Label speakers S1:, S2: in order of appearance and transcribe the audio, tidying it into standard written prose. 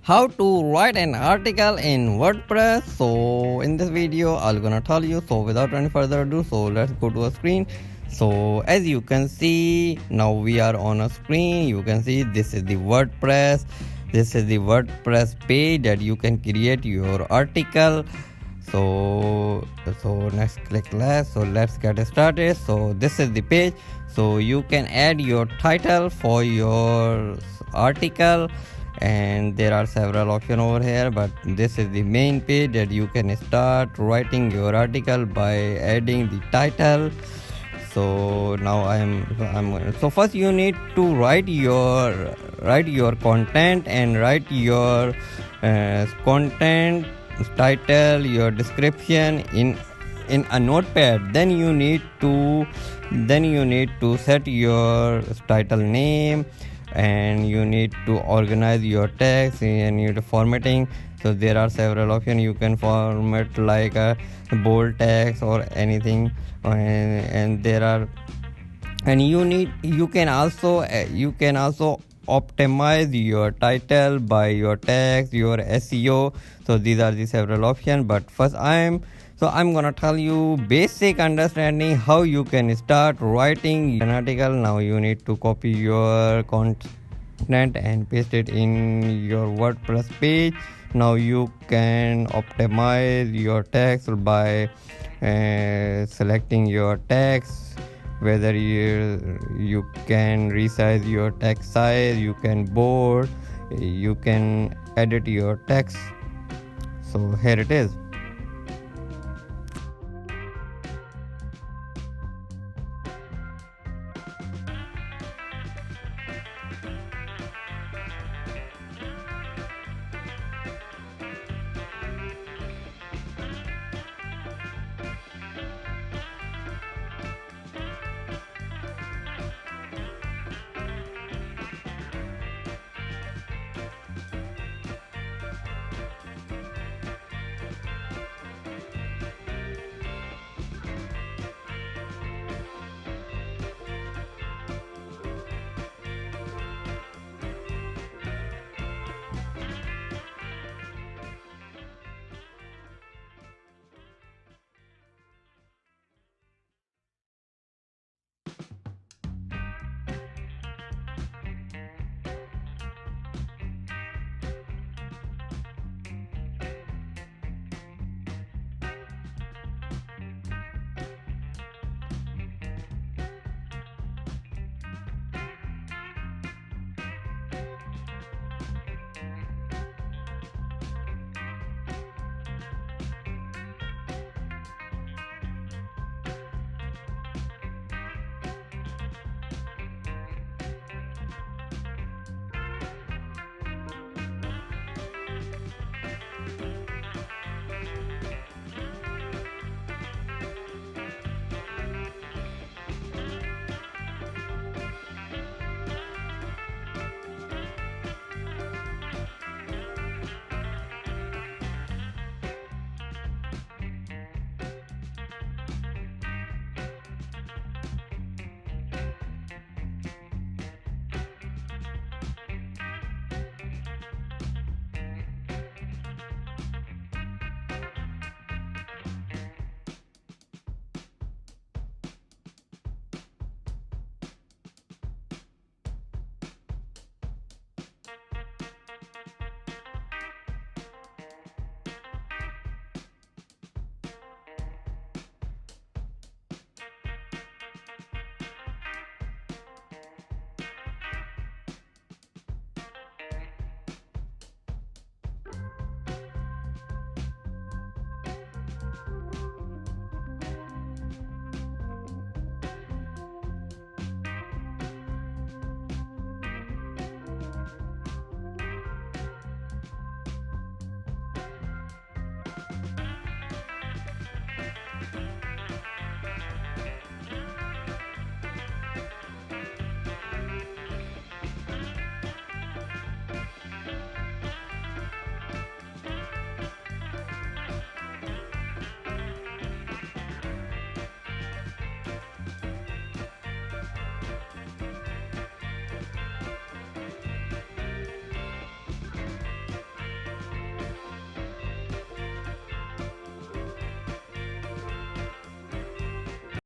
S1: how to write an article in WordPress. So in this video I'm gonna tell you. So without any further ado, so let's go to a screen. So as you can see, now we are on a screen. You can see this is the WordPress. This is the WordPress page that you can create your article. So next click last. So let's get started. So this is the page. So you can add your title for your article, and there are several options over here, but this is the main page that you can start writing your article by adding the title. So now so first you need to write your content and write your content title, your description in a notepad. Then you need to set your title name, and you need to organize your text and your formatting. So there are several options. You can format like a bold text or anything, and there are, and you can also optimize your title by your text, your SEO. So these are the several options, but first I'm gonna tell you basic understanding how you can start writing an article. Now you need to copy your content and paste it in your WordPress page. Now you can optimize your text by selecting your text, whether you can resize your text size, you can bold, you can edit your text. So here it is.